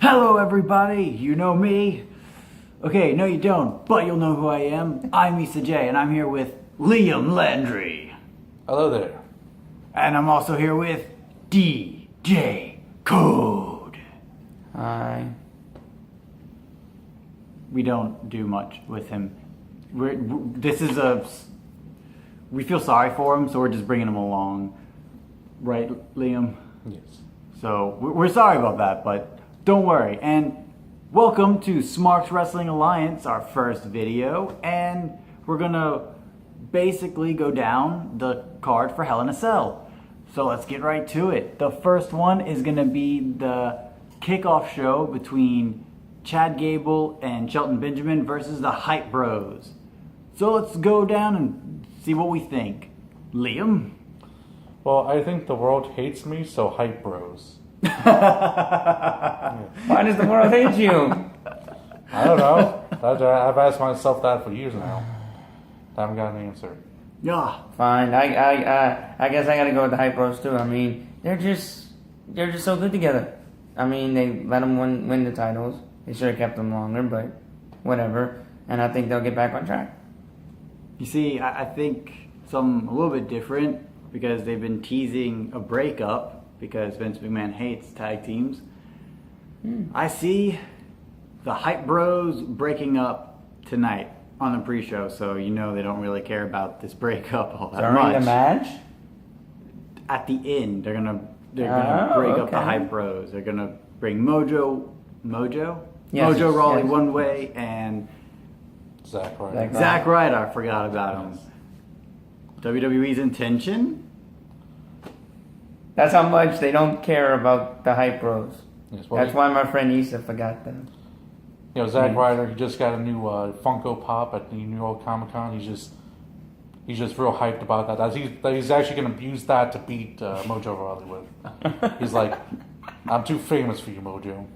Hello, everybody. You know me. Okay, no, you don't, but you'll know who I am. I'm Issa J, and I'm here with Liam Landry. Hello there. And I'm also here with DJ Code. Hi. We don't do much with him. We feel sorry for him, so we're just bringing him along. Right, Liam? Yes. So we're sorry about that, but don't worry. And welcome to Smarks Wrestling Alliance, our first video. And we're going to basically go down the card for Hell in a Cell. So let's get right to it. The first one is going to be the kickoff show between Chad Gable and Shelton Benjamin versus the Hype Bros. So let's go down and see what we think. Liam? Well, I think the world hates me, so Hype Bros. Why does the world hate you? I don't know. I've asked myself that for years now. I haven't got an answer. Yeah. Fine. I guess I gotta go with the Hype Bros too. I mean, they're just so good together. I mean, they let them win the titles. They should have kept them longer, but whatever. And I think they'll get back on track. You see, I think something a little bit different because they've been teasing a breakup because Vince McMahon hates tag teams. I see the Hype Bros breaking up tonight on the pre-show, so you know they don't really care about this breakup all that much. During the match? At the end, they're gonna break up the okay. Hype Bros. They're gonna bring Mojo? Yes, Mojo Rawley yes. one way and Zack Ryder. Zack Ryder. I forgot about him. WWE's intention? That's how much they don't care about the Hype Bros. Yes, well, That's why my friend Issa forgot them. You know, Zack Ryder, he just got a new Funko Pop at the New York Comic Con. He's just real hyped about that. He's actually going to use that to beat Mojo Rawley with. He's like, I'm too famous for you, Mojo.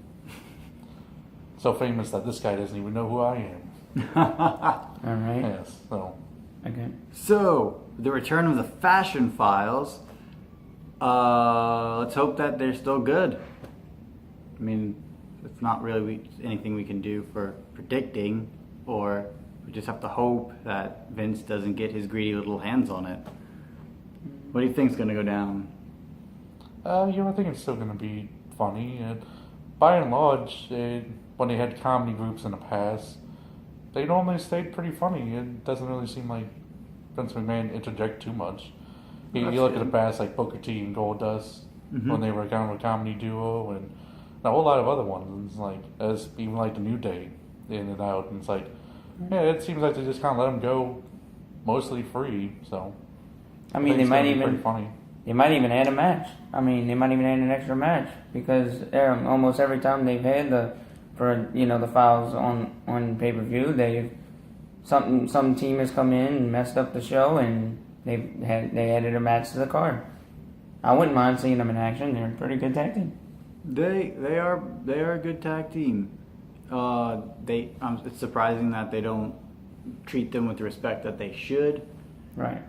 So famous that this guy doesn't even know who I am. All right. Yes, so. Okay. So, the return of the Fashion Files. Let's hope that they're still good. I mean, it's not really anything we can do for predicting, or we just have to hope that Vince doesn't get his greedy little hands on it. What do you think's going to go down? I think it's still going to be funny. And by and large, when they had comedy groups in the past, they normally stayed pretty funny. It doesn't really seem like Vince McMahon interject too much. You look at the past, like Booker T and Goldust, when they were kind of a comedy duo, and a whole lot of other ones, like even like the New Day, in and out, and it's like, yeah, it seems like they just kind of let them go, mostly free. So, I mean, think they it's might gonna be even pretty funny. They might even add a match. I mean, they might even add an extra match because almost every time they've had the files on pay-per-view, some team has come in and messed up the show and they added a match to the card. I wouldn't mind seeing them in action. They're a pretty good tag team. They are a good tag team. It's surprising that they don't treat them with the respect that they should. Right.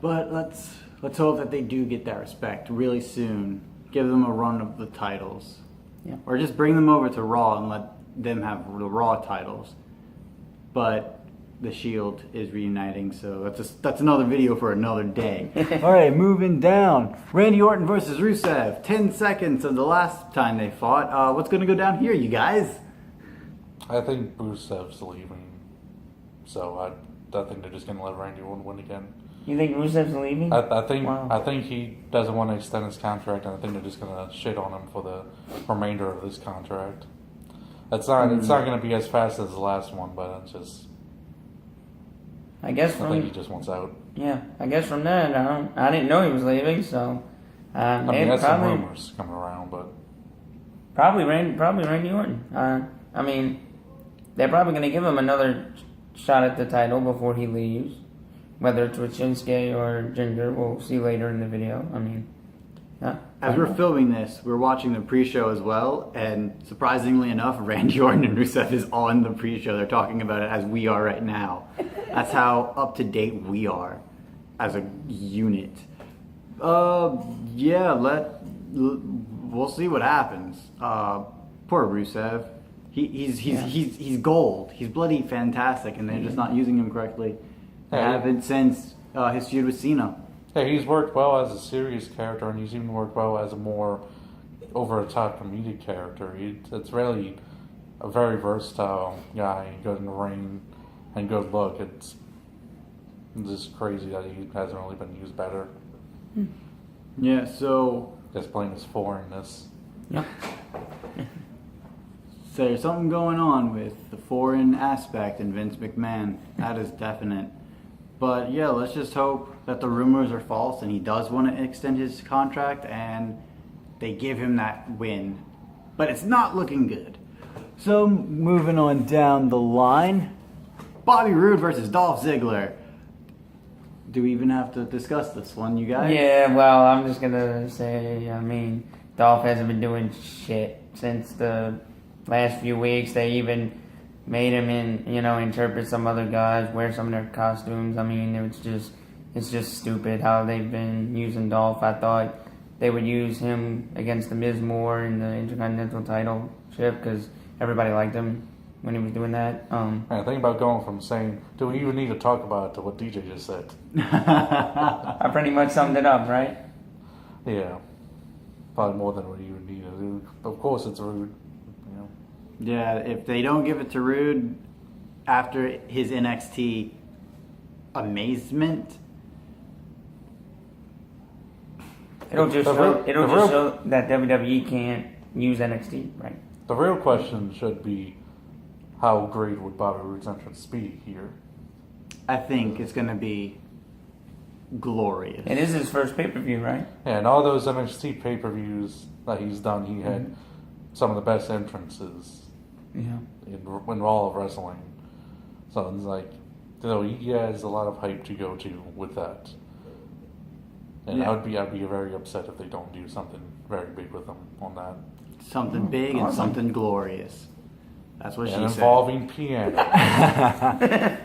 But let's hope that they do get that respect really soon. Give them a run of the titles. Yeah. Or just bring them over to Raw and let them have the Raw titles. But the Shield is reuniting, so that's another video for another day. Alright, moving down. Randy Orton versus Rusev. 10 seconds of the last time they fought. What's going to go down here, you guys? I think Rusev's leaving, so I think they're just going to let Randy Orton win again. You think Rusev's leaving? I think Wow. I think he doesn't want to extend his contract, and I think they're just going to shit on him for the remainder of his contract. It's not going to be as fast as the last one, but it's just. I guess I think he just wants out. Yeah, I guess from that, I didn't know he was leaving, so I mean, that's some rumors coming around, but probably Randy Orton. I mean, they're probably going to give him another shot at the title before he leaves, whether it's with Shinsuke or Jinder. We'll see later in the video. I mean, as we're filming this, we're watching the pre-show as well, and surprisingly enough, Randy Orton and Rusev is on the pre-show. They're talking about it as we are right now. That's how up to date we are as a unit. Yeah, we'll see what happens. Poor Rusev. He's Yeah. he's gold. He's bloody fantastic, and they're just not using him correctly. They Yeah. haven't since his feud with Cena. Yeah, he's worked well as a serious character, and he's even worked well as a more over-the-top comedic character. It's really a very versatile guy, good in the ring, and good look. It's just crazy that he hasn't really been used better. Yeah. So Just playing his foreignness. Yep. So there's something going on with the foreign aspect in Vince McMahon. That is definite. But yeah, let's just hope that the rumors are false and he does want to extend his contract and they give him that win. But it's not looking good. So moving on down the line, Bobby Roode versus Dolph Ziggler. Do we even have to discuss this one, you guys? Yeah, well, I'm just gonna say, I mean, Dolph hasn't been doing shit since the last few weeks. They even made him interpret some other guys, wear some of their costumes. I mean, it's just stupid how they've been using Dolph. I thought they would use him against the Miz more in the Intercontinental title ship because everybody liked him when he was doing that. And think about going from saying, do we even need to talk about it, to what DJ just said. I pretty much summed it up, right? Yeah. Probably more than what you would need to do. Of course, it's rude. You know. Yeah, if they don't give it to Rude after his NXT amazement, It'll just The show, real- it'll the just real- show that WWE can't use NXT, right? The real question should be, how great would Bobby Roode's entrance be here? I think it's going to be glorious. It is his first pay-per-view, right? Yeah, and all those NXT pay-per-views that he's done, he had some of the best entrances Yeah. in all of wrestling. So it's like, he has a lot of hype to go to with that. And Yeah. I'd be very upset if they don't do something very big with him on that. Something big and awesome. something glorious. That's what And she said. involving piano.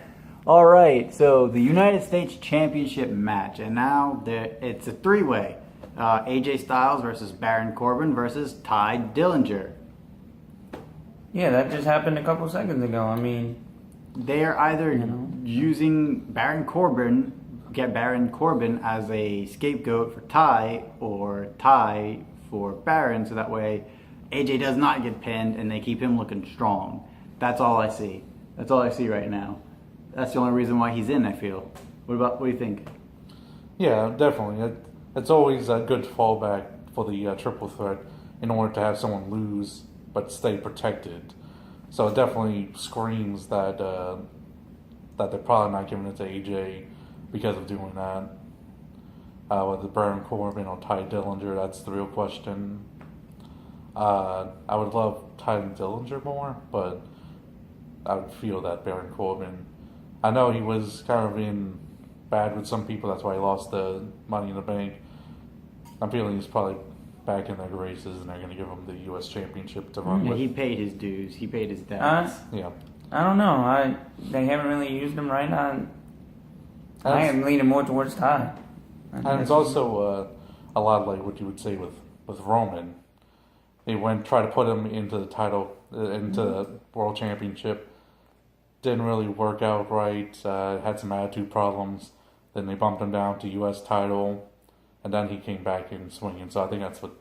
All right, so the United States Championship match, and now it's a three-way. AJ Styles versus Baron Corbin versus Ty Dillinger. Yeah, that just happened a couple seconds ago. I mean, They are either You know? using get Baron Corbin as a scapegoat for Ty, or Ty for Baron, so that way AJ does not get pinned and they keep him looking strong. That's all I see. That's all I see right now. That's the only reason why he's in, I feel. What do you think? Yeah, definitely. It's always a good fallback for the triple threat in order to have someone lose but stay protected. So it definitely screams that that they're probably not giving it to AJ because of doing that. Whether Baron Corbin or Ty Dillinger, that's the real question. I would love Ty Dillinger more, but I would feel that Baron Corbin. I know he was kind of in bad with some people, that's why he lost the Money in the Bank. I'm feeling he's probably back in their graces and they're going to give him the U.S. Championship to run Yeah, with. he paid his dues. He paid his debts. Yeah. I don't know. They haven't really used him right. I am leaning more towards Ty. And it's also a lot like what you would say with Roman. They try to put him into the title, into the World Championship. Didn't really work out right. Had some attitude problems. Then they bumped him down to U.S. title. And then he came back in swinging. So I think that's what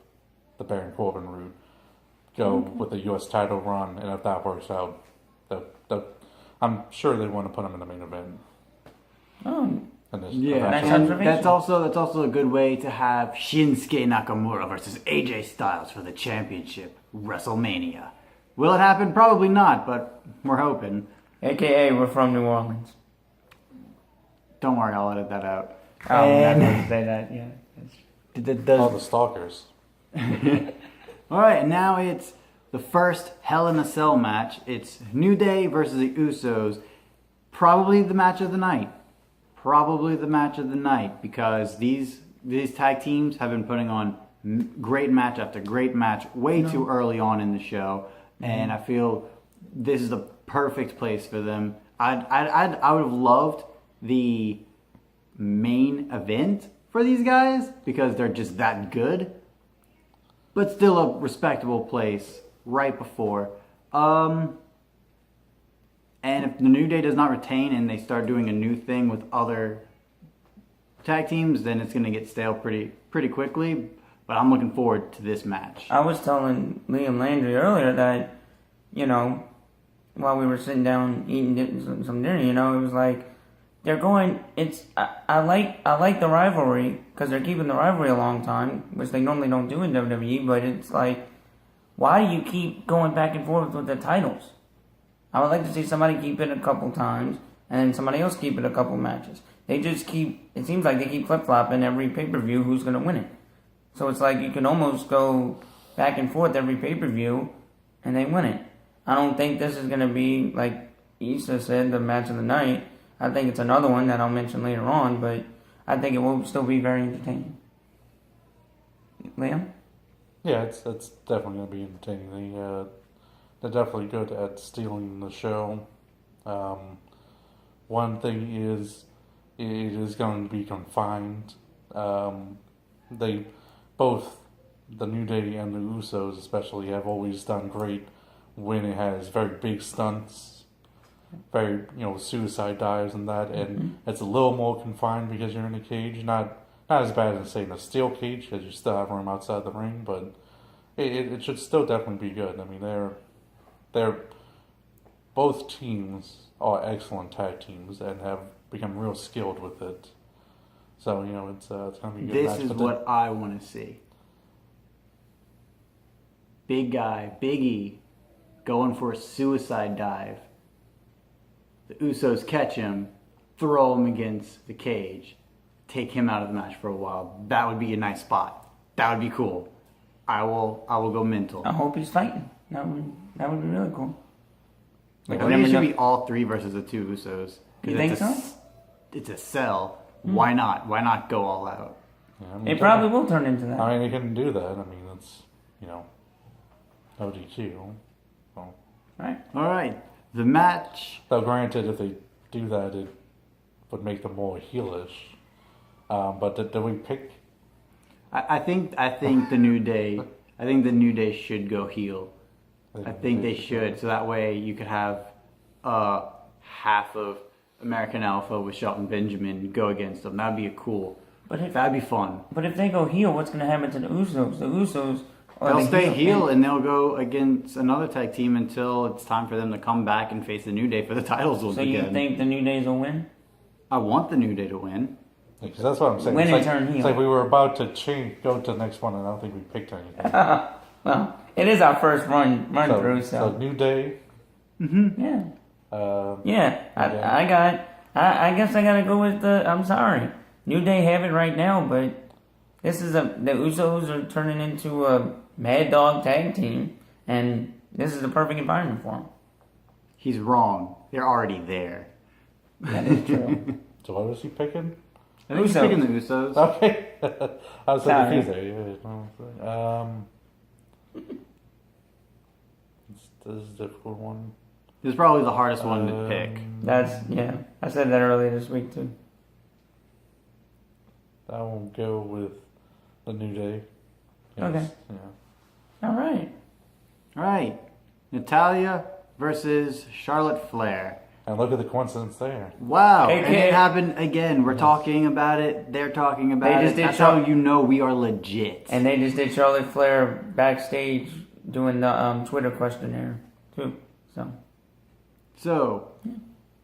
the Baron Corbin route. Go with the U.S. title run. And if that works out, I'm sure they want to put him in the main event. Oh, in this Yeah, event. Nice and observation. that's also a good way to have Shinsuke Nakamura versus AJ Styles for the championship, WrestleMania. Will it happen? Probably not, but we're hoping. AKA we're from New Orleans. Don't worry, I'll edit that out. Oh, And- I'm not going to say that. Yeah. All the stalkers. All right, and now it's the first Hell in a Cell match. It's New Day versus the Usos. Probably the match of the night. Probably the match of the night because these tag teams have been putting on great match after great match way too early on in the show, and I feel this is the perfect place for them. I would have loved the main event for these guys because they're just that good, but still a respectable place right before. And if the New Day does not retain and they start doing a new thing with other tag teams, then it's going to get stale pretty quickly. But I'm looking forward to this match. I was telling Liam Landry earlier that, you know, while we were sitting down eating some dinner, you know, it was like they're going. I like the rivalry because they're keeping the rivalry a long time, which they normally don't do in WWE. But it's like, why do you keep going back and forth with the titles? I would like to see somebody keep it a couple times and then somebody else keep it a couple matches. They just keep. It seems like they keep flip flopping every pay per view. Who's going to win it? So it's like you can almost go back and forth every pay per view, and they win it. I don't think this is going to be, like Issa said, the match of the night. I think it's another one that I'll mention later on, but I think it will still be very entertaining. Liam? Yeah, it's definitely going to be entertaining. They're definitely good at stealing the show. One thing is, it is going to be confined. They both, the New Day and the Usos especially, have always done great when it has very big stunts, very, suicide dives and that, and it's a little more confined because you're in a cage. Not as bad as, say, in a steel cage because you still have room outside the ring, but it should still definitely be good. I mean, they're both teams are excellent tag teams and have become real skilled with it. So, it's going to be a good match. This is what I want to see. Big guy, Big E, going for a suicide dive. The Usos catch him, throw him against the cage, take him out of the match for a while. That would be a nice spot. That would be cool. I will go mental. I hope he's fighting. That would be really cool. I think it should be all three versus the two Usos. You think so? It's a cell. Why not? Why not go all out? Yeah, I mean, It probably will turn into that. I mean, they couldn't do that. I mean, it's, ODQ. So. Right. All right. The match. Though, granted, if they do that, it would make them more heelish. But did we pick? I think the New Day. I think the New Day should go heel. I think they should, so that way you could have half of American Alpha with Shelton Benjamin go against them. That'd be that'd be fun. But if they go heel, what's going to happen to the Usos? The Usos They'll stay heel and they'll go against another tag team until it's time for them to come back and face the New Day for the titles once again. So you think the New Days will win? I want the New Day to win. Because that's what I'm saying. Win It's and like, turn heel. It's like we were about to go to the next one, and I don't think we picked anything. Well, it is our first run through, So New Day. yeah. Yeah. I guess I gotta go with I'm sorry. New Day have it right now, but the Usos are turning into a Mad Dog tag team, and this is the perfect environment for them. He's wrong. They're already there. That is true. So what was he picking? I think he's Usos. picking the Usos. Okay. I was so Sorry. confused there. This is a difficult one. This is probably the hardest one to pick. I said that earlier this week too. I will go with the New Day. Yes. Okay. Yeah. All right. All right. Natalia versus Charlotte Flair. And look at the coincidence there. Wow. Hey, And it happened again. We're talking about it. They're talking about They it. just did That's show- how you know we are legit. And they just did Charlotte Flair backstage doing the Twitter questionnaire too. So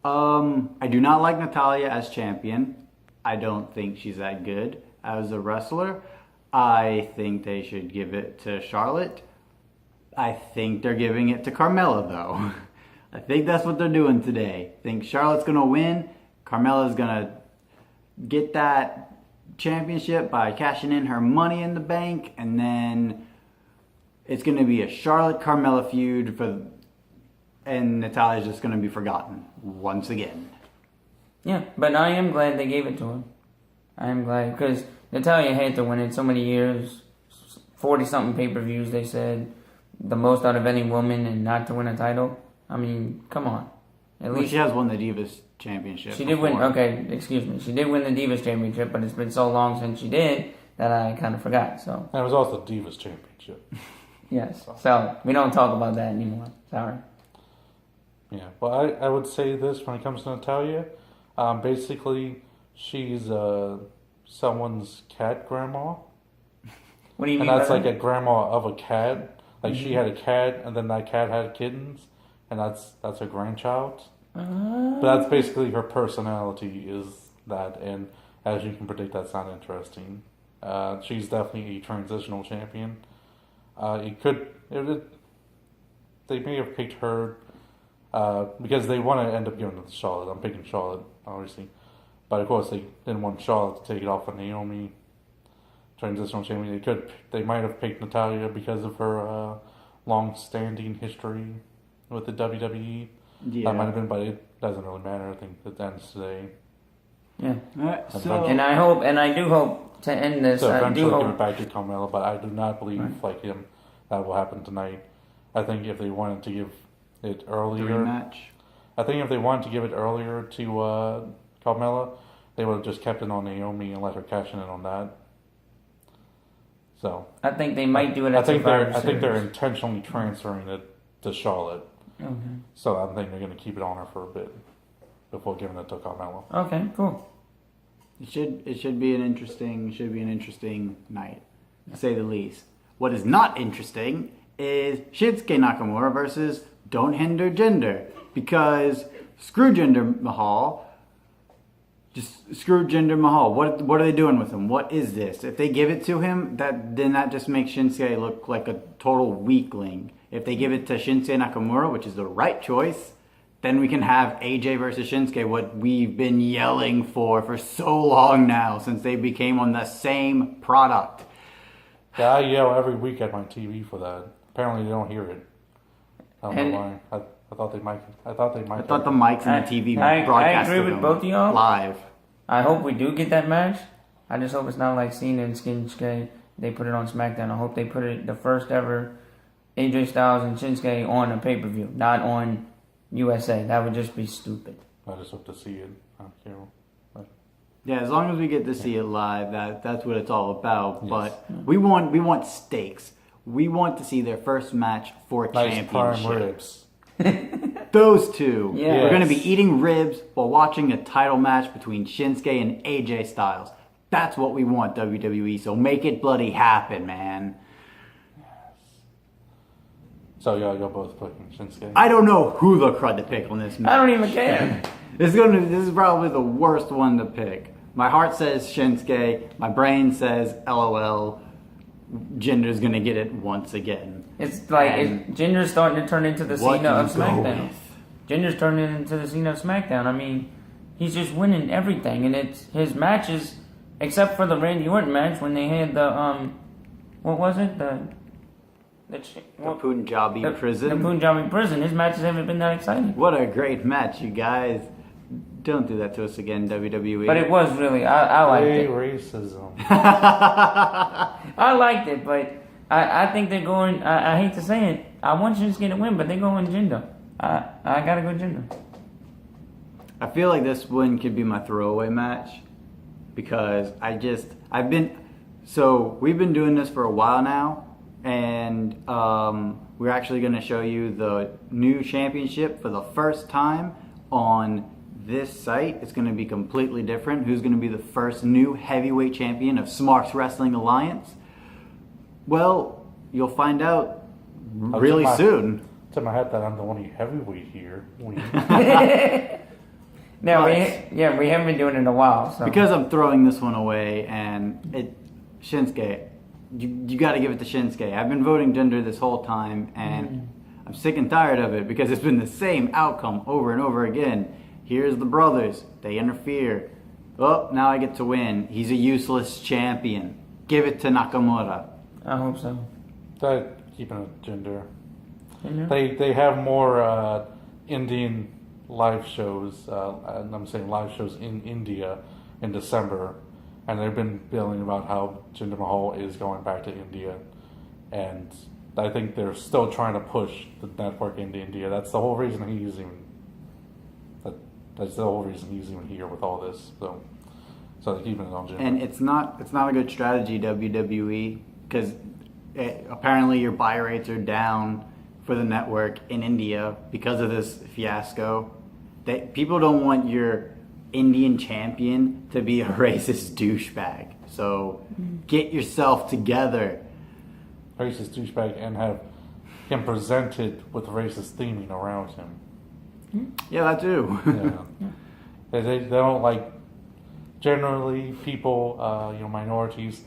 I do not like Natalia as champion. I don't think she's that good as a wrestler. I think they should give it to Charlotte. I think they're giving it to Carmella, though. I think that's what they're doing today. I think Charlotte's going to win. Carmella's going to get that championship by cashing in her Money in the Bank. And then it's going to be a Charlotte-Carmella feud and Natalia's just going to be forgotten once again. yeah, but I am glad they gave it to her. I am glad because Natalia had to win it so many years, 40-something pay-per-views. They said the most out of any woman, and not to win a title. I mean, come on. At least she has won the Divas Championship. she did win. before. Okay, excuse me. She did win the Divas Championship, but it's been so long since she did that I kind of forgot. So And it was also the Divas Championship. Yes. So we don't talk about that anymore. Sorry. Yeah, but I would say this when it comes to Natalia. Basically, she's someone's cat grandma. What do you And mean? that's by like a that? grandma of a cat. Like she had a cat, and then that cat had kittens, and that's her grandchild. But that's basically her personality is that, and as you can predict, that's not interesting. She's definitely a transitional champion. They may have picked her because they want to end up giving it to Charlotte. I'm picking Charlotte, obviously, but of course they didn't want Charlotte to take it off of Naomi. Transitional champion. They might have picked Natalia because of her long-standing history with the WWE. Yeah. That might have been, but it doesn't really matter. I think it ends today. Yeah. Alright, And I do hope to end this. So I eventually do give it hope. back to Carmella, but I do not believe like him that will happen tonight. I think if they wanted to give it the earlier, rematch. I think if they wanted to give it earlier to Carmella, they would have just kept it on Naomi and let her cash in on that. So I think they might do it I at think Survivor they're Series. intentionally transferring it to Charlotte. Okay. So I think they're going to keep it on her for a bit before giving it to Carmella. Okay. Cool. It should be an interesting night, to say the least. What is not interesting is Shinsuke Nakamura versus Don't Hinder Jinder, because screw Jinder Mahal. Just screw Jinder Mahal. What are they doing with him? What is this? If they give it to him, then that just makes Shinsuke look like a total weakling. If they give it to Shinsuke Nakamura, which is the right choice, then we can have AJ versus Shinsuke, what we've been yelling for so long now, since they became on the same product. Yeah, I yell every week at my TV for that. Apparently they don't hear it. I don't know why. I thought they might. I thought the mics and the TV broadcasted I agree with them both of y'all. live. I hope we do get that match. I just hope it's not like Cena and Shinsuke. They put it on SmackDown. I hope they put it the first ever AJ Styles and Shinsuke on a pay-per-view, not on USA. That would just be stupid. I just hope to see it. I don't care. Yeah, as long as we get to see it live, that's what it's all about. Yes. But we want stakes. We want to see their first match for a Nice prime championship. ribs. Those two. Yes. We're going to be eating ribs while watching a title match between Shinsuke and AJ Styles. That's what we want, WWE. So make it bloody happen, man. So y'all both picking Shinsuke. I don't know who the crud to pick on this match. I don't even care. This is probably the worst one to pick. My heart says Shinsuke. My brain says LOL. Jinder's gonna get it once again. It's like And Jinder's starting to turn into the what Cena of you go SmackDown. with. Jinder's turning into the Cena of SmackDown. I mean, he's just winning everything, and it's his matches, except for the Randy Orton match when they had the what was it The Punjabi prison. The Punjabi prison. His matches haven't been that exciting. What a great match, you guys. Don't do that to us again, WWE. But it was really, I liked Hey, it. racism. I liked it, but I think they're going. I hate to say it. I want Shinsuke to win, but they're going Jinder. I gotta go Jinder. I feel like this one could be my throwaway match because we've been doing this for a while now, and we're actually going to show you the new championship for the first time on this site. It's going to be completely different. Who's going to be the first new heavyweight champion of Smarks Wrestling Alliance? Well, you'll find out really soon. Tip my hat that I'm the only heavyweight here. Now But- we haven't been doing it in a while. So Because I'm throwing this one away, and Shinsuke, you got to give it to Shinsuke. I've been voting Jinder this whole time, and I'm sick and tired of it because it's been the same outcome over and over again. Here's the brothers, they interfere. Oh, now I get to win. He's a useless champion. Give it to Nakamura. I hope so. They're keeping it gender. Jinder? They have more Indian live shows. And I'm saying live shows in India in December, and they've been billing about how Jinder Mahal is going back to India, and I think they're still trying to push the network into India. That's the whole reason he's even. That's the whole reason he's even here with all this. So they're keeping it on Jinder. And it's not a good strategy, WWE, because apparently your buy rates are down for the network in India because of this fiasco. People don't want your Indian champion to be a racist douchebag. So get yourself together. Racist douchebag and have him presented with racist theming around him. Yeah, that too. Yeah. They don't like, generally people, minorities,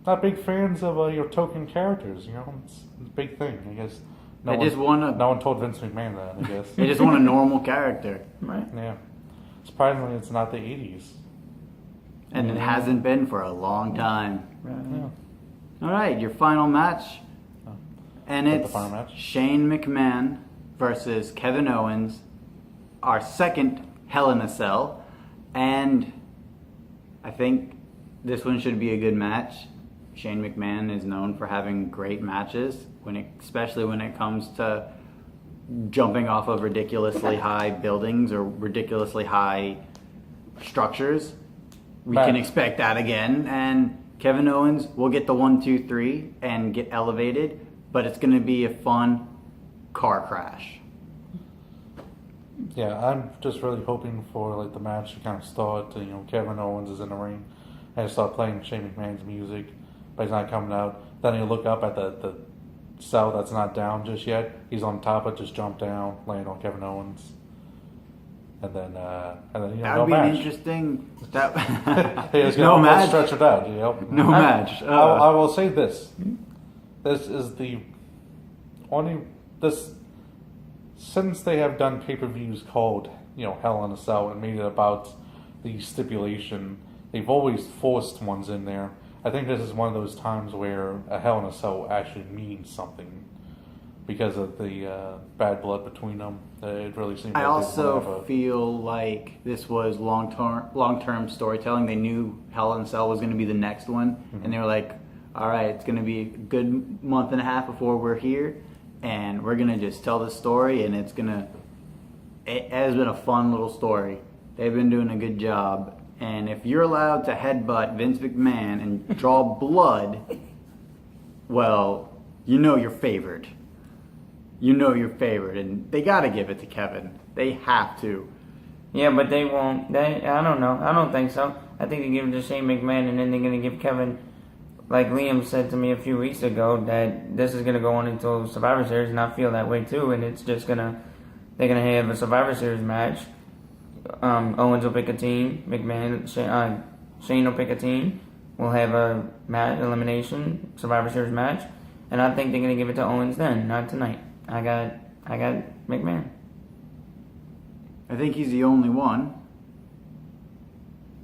not big fans of your token characters. It's a big thing. I guess no one told Vince McMahon that. I guess They just want a normal character. Right. yeah. Surprisingly, it's not the '80s. And it hasn't been for a long time. Right. Yeah. All right, your final match. And What's it's the final match? Shane McMahon versus Kevin Owens, our second Hell in a Cell. And I think this one should be a good match. Shane McMahon is known for having great matches, especially when it comes to jumping off of ridiculously high buildings or ridiculously high structures. We Right. can expect that again. And Kevin Owens will get the 1, 2, 3 and get elevated, but it's going to be a fun car crash. Yeah, I'm just really hoping for the match to kind of start. Kevin Owens is in the ring and start playing Shane McMahon's music, but he's not coming out. Then you look up at the cell that's not down just yet. He's on top of it, just jump down, land on Kevin Owens, and then That no would be an match. interesting. He was No gonna match. stretch it out. No match. I will say this. This is the only since they have done pay-per-views called Hell in a Cell and made it about the stipulation. They've always forced ones in there. I think this is one of those times where a Hell in a Cell actually means something because of the bad blood between them. It really seems. I like also feel like this was long-term storytelling. They knew Hell in a Cell was going to be the next one, and they were like, all right, it's going to be a good month and a half before we're here, and we're going to just tell the story, and it has been a fun little story. They've been doing a good job, and if you're allowed to headbutt Vince McMahon and draw blood, well, you're favored. You're favored, and they got to give it to Kevin. They have to. Yeah, but they won't. I don't know. I don't think so. I think they give it to Shane McMahon, and then they're gonna give Kevin. Like Liam said to me a few weeks ago, that this is gonna go on until Survivor Series, and I feel that way too. And it's just they're gonna have a Survivor Series match. Owens will pick a team. Shane will pick a team. We'll have a elimination Survivor Series match, and I think they're gonna give it to Owens then, not tonight. I got McMahon. I think he's the only one.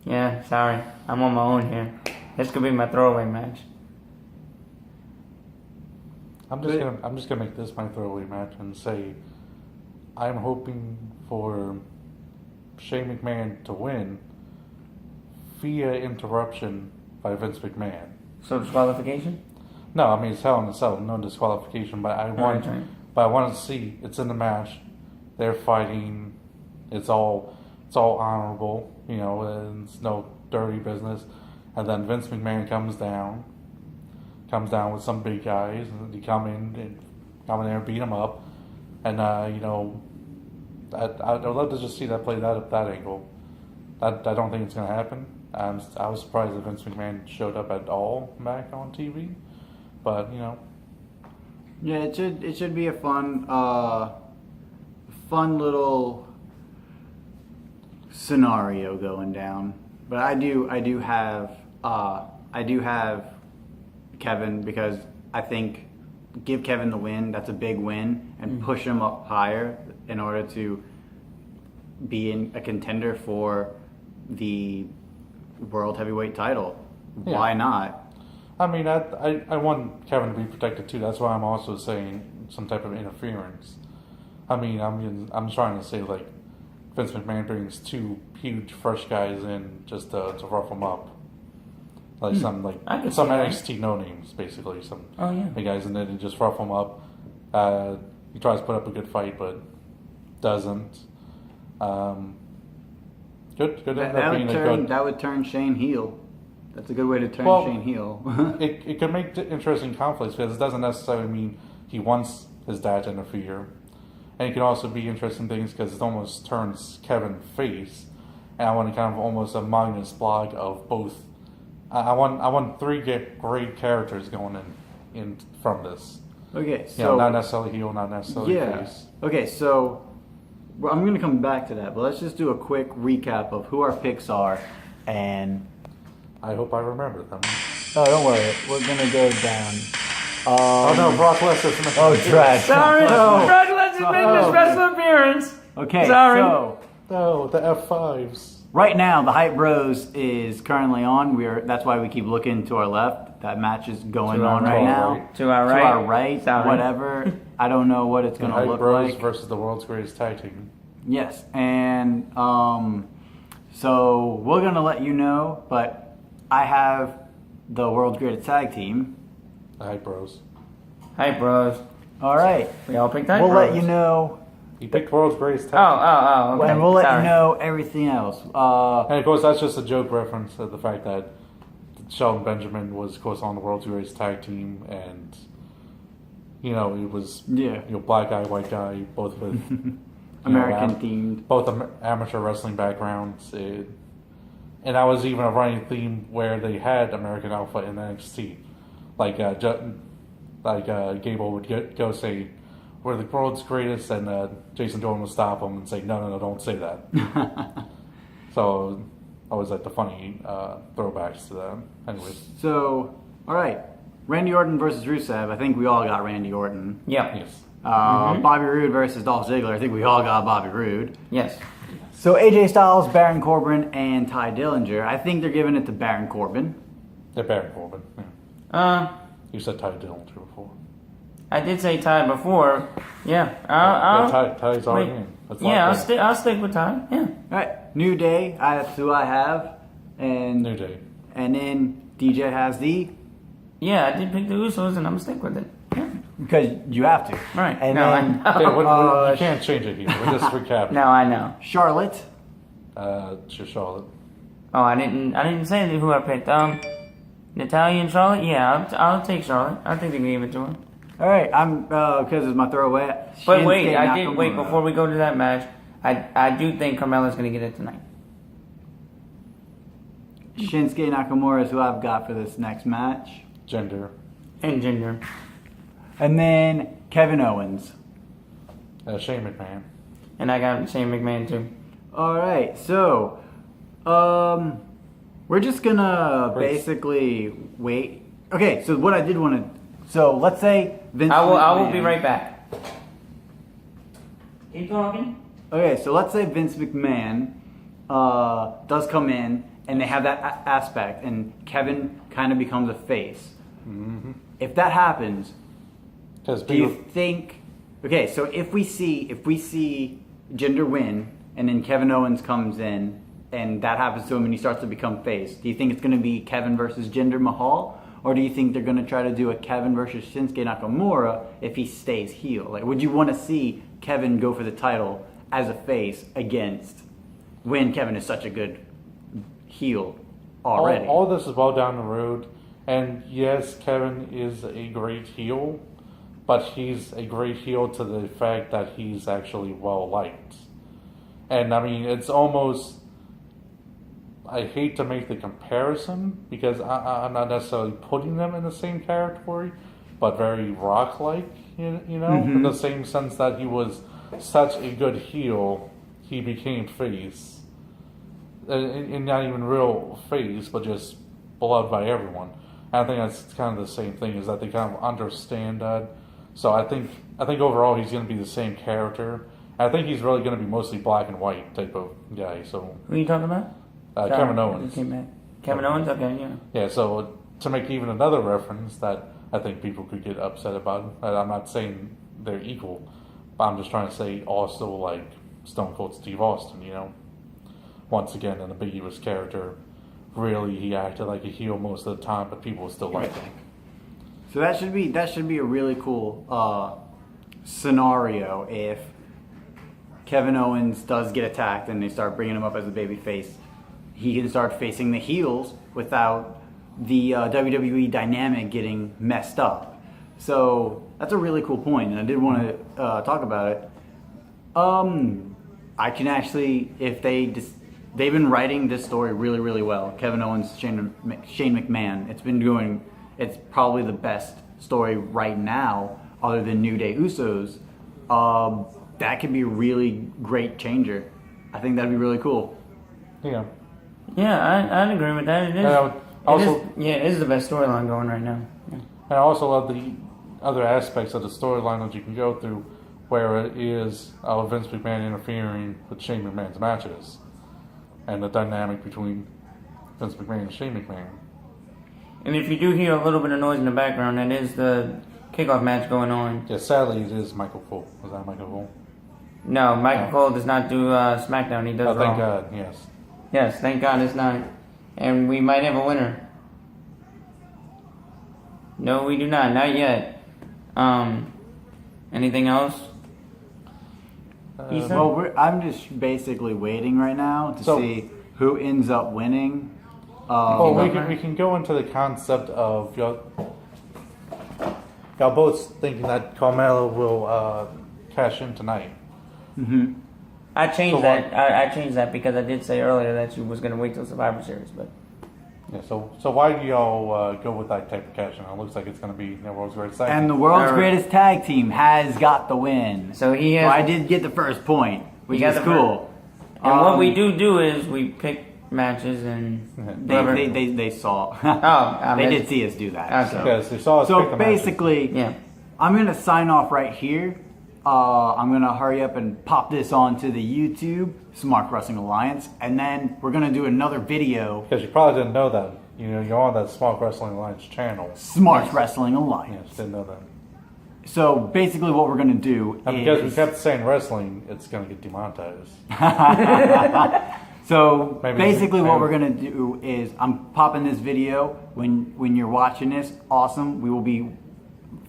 Yeah, sorry, I'm on my own here. This could be my throwaway match. I'm just gonna make this my throwaway match and say I'm hoping for Shane McMahon to win via interruption by Vince McMahon. So disqualification? No, I mean it's Hell in a Cell, no disqualification. But I want to see it's in the match. They're fighting. It's all honorable, and it's no dirty business. And then Vince McMahon comes down with some big guys, and they come in there and beat him up. And I'd love to just see that played out at that angle. I don't think it's going to happen. I was surprised that Vince McMahon showed up at all back on TV, but Yeah, it should be a fun little scenario going down. But I do have Kevin, because I think give Kevin the win. That's a big win, and push him up higher in order to be a contender for the World Heavyweight title. Yeah. Why not? I mean, I want Kevin to be protected too. That's why I'm also saying some type of interference. I mean, I'm trying to say Vince McMahon brings two huge fresh guys in just to rough them up, some NXT no names, basically some big guys in there and just rough them up. He tries to put up a good fight, but doesn't. Could end up being a good. That would turn Shane heel. That's a good way to turn Well, Shane heel. It could make interesting conflicts because it doesn't necessarily mean he wants his dad to interfere. And it can also be interesting things because it almost turns Kevin face. And I want kind of almost a Magnus blog of both. I want three great characters going in from this. Okay, You so know, not necessarily heel, not necessarily face. Okay, so I'm going to come back to that, but let's just do a quick recap of who our picks are, and I hope I remember them. oh, don't worry, we're going to go down. Oh no, Brock Lesnar's making Oh, an trash. Sorry, No. Brock Lesnar made his Oh. special appearance. Okay, Sorry. so No, the F5s. right now the Hype Bros is currently on. That's why we keep looking to our left. That match is going To our on right right. now. To our To right. our right, Sorry. whatever. I don't know what it's The going to Hype look Bros like. versus the world's greatest tag team. Yes, and so we're gonna let you know, but I have the world's greatest tag team. The Hype Bros. Hi, bros. All right, We all picked Hype we'll Bros. let you know, He picked world's greatest tag Oh, okay. and we'll let Sorry. you know everything else. And of course, that's just a joke reference to the fact that Shelton Benjamin was, of course, on the world's greatest tag team, and you know it was Yeah, black guy, white guy, both with American themed. both amateur wrestling backgrounds, and that was even a running theme where they had American Alpha in NXT, like Gable would go say, "We're the world's greatest," and Jason Dorn would stop him and say, "No, don't say that." So always like the funny throwbacks to that. Anyways, So, all right, Randy Orton versus Rusev. I think we all got Randy Orton. Yep. yes, Bobby Roode versus Dolph Ziggler. I think we all got Bobby Roode. Yes. So AJ Styles, Baron Corbin, and Ty Dillinger. I think they're giving it to Baron Corbin. they're Baron Corbin. Yeah. Uh, You said Ty Dillinger before. I did say Ty before. Yeah. Ty's already wait. in. Let's Yeah, lock that. I'll stick with Ty. Yeah. All right, New Day. That's who I have, and New Day. and then DJ has the Yeah, I did pick the Usos, and I'm gonna stick with it. Yeah. because you have to. Right. And No, then Okay, Uh, you can't change it here. We're just recapping. No, I know. Charlotte. To Charlotte. Oh, I didn't say who I picked. Natalia and Charlotte. Yeah, I'll take Charlotte. I think they gave it to her. All right, I'm because it's my throwaway. But wait, Shinsuke I did wait Nakamura. before we go to that match. I do think Carmella's gonna get it tonight. Shinsuke Nakamura is who I've got for this next match, Gender. And Ginger. and then Kevin Owens. Shane McMahon. And I got Shane McMahon too. All right, so we're just gonna Wait. basically wait. Okay, so what I did want to. So let's say Vince. I will be McMahon- right back. Keep talking. Okay, so let's say Vince McMahon does come in, and they have that aspect, and Kevin kind of becomes a face. Mm-hmm. If that happens, Because do you think? Okay, so if we see Jinder win, and then Kevin Owens comes in, and that happens to him, and he starts to become face, do you think it's going to be Kevin versus Jinder Mahal? Or do you think they're going to try to do a Kevin versus Shinsuke Nakamura if he stays heel? Like, would you want to see Kevin go for the title as a face against when Kevin is such a good heel already? all this is well down the road, and yes, Kevin is a great heel, but he's a great heel to the fact that he's actually well liked. And I mean, it's almost. I hate to make the comparison because I'm not necessarily putting them in the same category, but very Rock-like, you know, in the same sense that he was such a good heel, he became face, and not even real face, but just beloved by everyone. And I think that's kind of the same thing, is that they kind of understand that. So I think overall he's going to be the same character. I think he's really going to be mostly black and white type of guy. So Who are you talking about? Kevin Owens. Kevin Owens. Okay, yeah. Yeah, so to make even another reference that I think people could get upset about, and I'm not saying they're equal, but I'm just trying to say also like Stone Cold Steve Austin, you know. Once again, an ambiguous character. Really, he acted like a heel most of the time, but people still liked him. So that should be a really cool scenario if Kevin Owens does get attacked and they start bringing him up as a baby face. He can start facing the heels without the WWE dynamic getting messed up. So that's a really cool point, and I did want to talk about it. I can actually, if they've been writing this story really, really well. Kevin Owens, Shane McMahon. It's probably the best story right now, other than New Day Usos. That could be a really great changer. I think that'd be really cool. Yeah. Yeah, I'd agree with that. It is. It is the best storyline going right now. Yeah. And I also love the other aspects of the storyline that you can go through, where it is Vince McMahon interfering with Shane McMahon's matches, and the dynamic between Vince McMahon and Shane McMahon. And if you do hear a little bit of noise in the background, that is the kickoff match going on. Yeah, sadly, it is Michael Cole. Is that Michael Cole? No, Michael Cole does not do SmackDown. He does Raw. Thank God, yes. Yes, thank God it's not. And we might have a winner. No, we do not. Not yet. Anything else? Ethan? Well, I'm just basically waiting right now to see who ends up winning. Well, we can go into the concept of y'all both thinking that Carmella will cash in tonight. Mm-hmm. I changed that. I changed that because I did say earlier that she was going to wait till Survivor Series, but yeah. So why do y'all go with that type of cash in? It looks like it's going to be the world's greatest tag team. And the world's greatest tag team has got the win. So he has. So I did get the first point, which is cool. And what we do is we pick matches and they saw. They did see us do that. Okay. Because they saw us pick the basically, yeah. I'm gonna sign off right here. I'm gonna hurry up and pop this onto the YouTube Smart Wrestling Alliance, and then we're gonna do another video. Because you probably didn't know that. You know, you're on that Smart Wrestling Alliance channel. Smart Wrestling Alliance. Yes, didn't know that. So basically, what we're gonna do and because we kept saying wrestling, it's gonna get demonetized. So basically what we're going to do is I'm popping this video when you're watching this. Awesome. We will be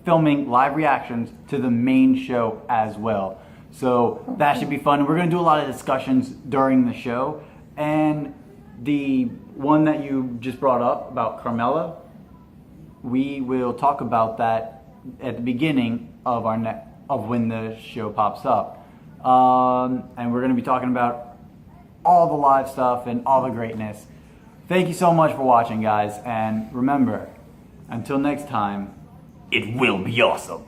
filming live reactions to the main show as well. So that should be fun. We're going to do a lot of discussions during the show. And the one that you just brought up about Carmella, we will talk about that at the beginning of of when the show pops up. And we're going to be talking about all the live stuff and all the greatness. Thank you so much for watching, guys. And remember, until next time, it will be awesome.